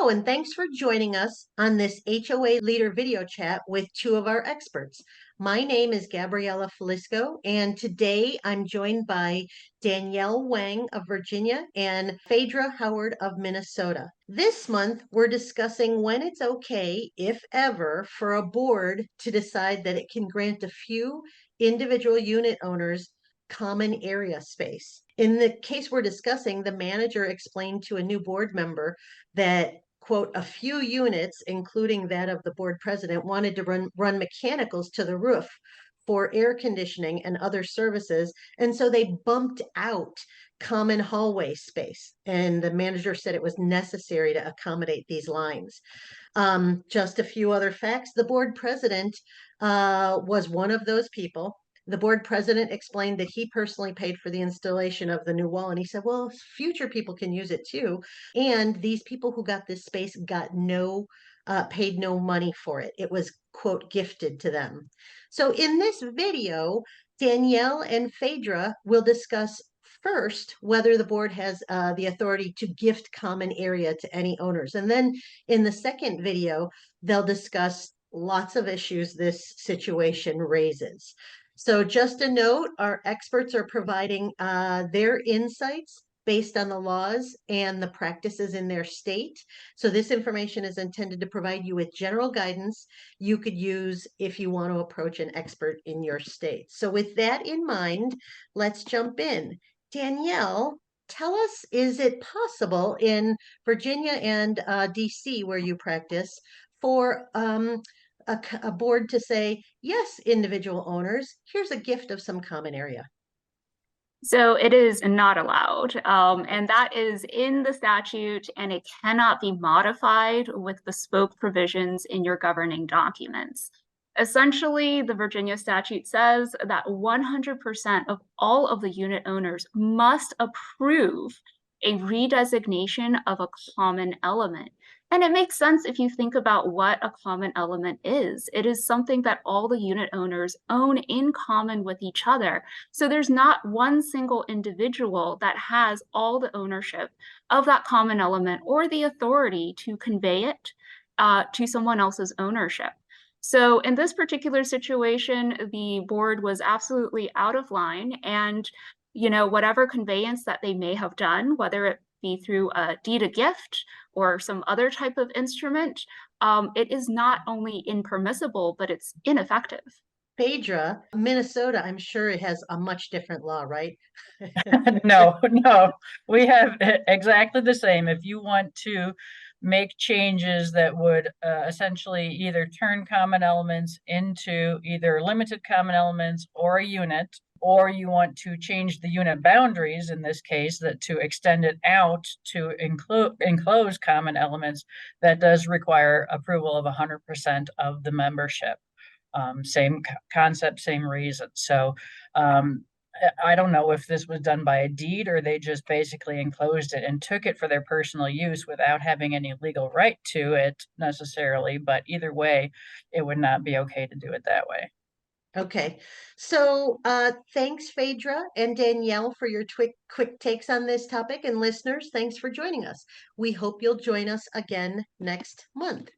Hello, and thanks for joining us on this HOA Leader video chat with two of our experts. My name is Gabriella Felisko, and today I'm joined by Danielle Wang of Virginia and Phaedra Howard of Minnesota. This month, we're discussing when it's okay, if ever, for a board to decide that it can grant a few individual unit owners common area space. In the case we're discussing, the manager explained to a new board member that, quote, a few units, including that of the board president, wanted to run mechanicals to the roof for air conditioning and other services. And so they bumped out common hallway space. And the manager said it was necessary to accommodate these lines. Just a few other facts. The board president was one of those people. The board president explained that he personally paid for the installation of the new wall. And he said, well, future people can use it too. And these people who got this space got paid no money for it. It was, quote, gifted to them. So in this video, Danielle and Phaedra will discuss first whether the board has the authority to gift common area to any owners. And then in the second video, they'll discuss lots of issues this situation raises. So just a note, our experts are providing their insights based on the laws and the practices in their state. So this information is intended to provide you with general guidance you could use if you want to approach an expert in your state. So with that in mind, let's jump in. Danielle, tell us, is it possible in Virginia and DC, where you practice, for a board to say, yes, individual owners, here's a gift of some common area? So it is not allowed, and that is in the statute, and it cannot be modified with bespoke provisions in your governing documents. Essentially, the Virginia statute says that 100% of all of the unit owners must approve a redesignation of a common element. And it makes sense if you think about what a common element is. It is something that all the unit owners own in common with each other. So there's not one single individual that has all the ownership of that common element or the authority to convey it to someone else's ownership. So in this particular situation, the board was absolutely out of line, and whatever conveyance that they may have done, whether it be through a deed of gift or some other type of instrument, it is not only impermissible, but it's ineffective. Phaedra, Minnesota, I'm sure it has a much different law, right? No, we have exactly the same. If you want to make changes that would essentially either turn common elements into either limited common elements or a unit, or you want to change the unit boundaries, in this case, that to extend it out to enclose common elements, that does require approval of 100% of the membership. Same concept, same reason. So I don't know if this was done by a deed or they just basically enclosed it and took it for their personal use without having any legal right to it necessarily. But either way, it would not be okay to do it that way. Okay, so thanks, Phaedra and Danielle, for your quick takes on this topic. And listeners, thanks for joining us. We hope you'll join us again next month.